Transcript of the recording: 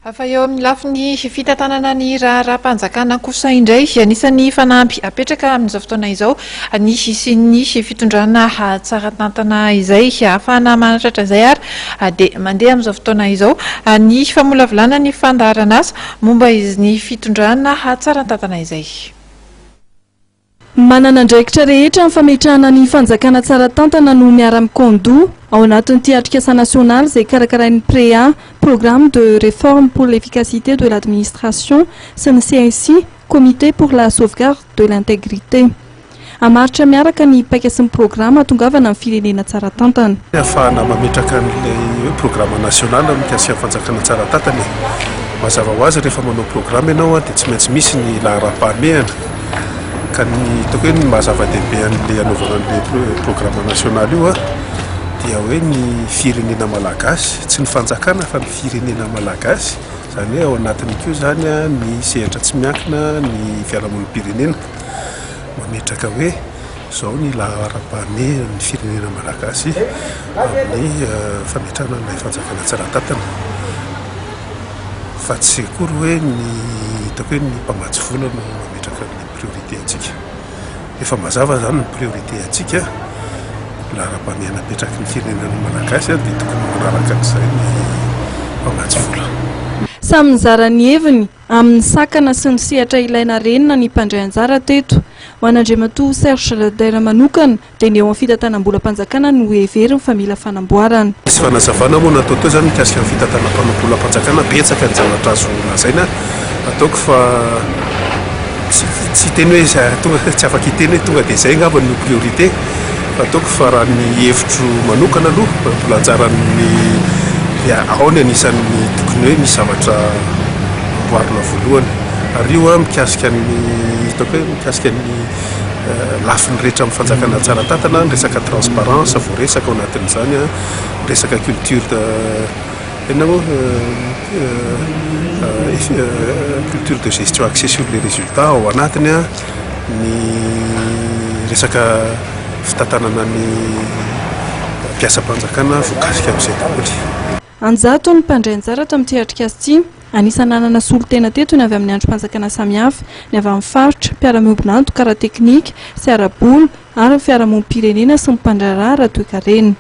Afa eo amin'ny lafiny fitantanana ny raharaham-panjakana kosa indray anisan'ny fanampy apetraka amin'izao fotoana izao ny sy ny fitondrana tsara tantana izay ahafahana manatratra izay ary dia mandeha amin'izao fotoana izao ny famolavolana ny fandaharana asa momba ny fitondrana tsara tantana izay. Manana andraikitra rehetra amin'ny fametrahana ny fanjakana tsara tantana no miara-mikondò ao anatin'ity atrikasa nasional izay karakarain'ny PREA, Programme de réforme pour l'efficacité de l'administration, sy ny CSI, Comité pour la sauvegarde de l'intégrité. Amaritra miaraka ny paika sy ny programa tongavana amin'ny firenena tsara tantana. Ahafahana mametraka an'ilay programa nasional mikasika fanjakana tsara tantana. Mazava ho azy rehefa manao programa ianao dia tsy maintsy misy ny laharam-pahamehana. Ka ny toko hoe ny mahazava-dehibe an'ilay anaovana an'ilay programa nasional io dia hoe ny firenena malagasy, tsy ny fanjakana fa ny firenena malagasy, izany hoe ao anatiny koa zany ny sehatra tsy miankina ny fiarahamonim-pirenena mametraka hoe izao ny laharam-pahamehana ny firenena malagasy amin'ny fametrahana ilay fanjakana tsara tantana. Fa tsy akory hoe ny toko hoe ny mpamatsy vola no mametraka ny priorité antsika. Efa mazava zany ny priorité antsika laharam-pahamehana apetraky ny firenena malagasy dia tokony manaraka an'izay ny mpamatsy vola. Samy mizara ny heviny amin'ny sakana sy ny sehatra ilaina renina ny mpandray anjara teto. Ho an'Andriamatoa Serge Ladera manokana dia ny eo amin'ny fitantanam-bola-panjakana no heveriny fa mila fanamboarana. Misy fanazavana moa natao teo zany mikasika ny fitantanam-bola-panjakana betsaka ny zavatra azo lazaina ataoko fa tsy teny hoe tonga tsy afaka hiteny hoe tonga dia izay angamba ny priorité. Ataoko fa raha ny hevitro manokana aloha mbola anjaran'ny ao ny anisan'ny tokony hoe misy zavatra amboarina voalohany ary io mikasika ny ataoko hoe mikasika ny lafiny rehetra amin'ny fanjakana tsara tantana, ny resaka transparence vao resaka ao anatin'izany, resaka culture culture de gestion axée sur les résultats ao anatiny, ny resaka fitantanana ny mpiasa-panjakana voakasika amin'izay daholo. Anjato ny mpandray anjara tamin'ity atrikasa ity, anisany anana solo-tena teto ny avy amin'ny androm-panjakana samihafa, ny avy amin'ny faritra, mpiara-miombonanto, kara teknika, sy ara-bolo ary fiarahamonim-pirenena sy ny mpandraharaha raha toekarena.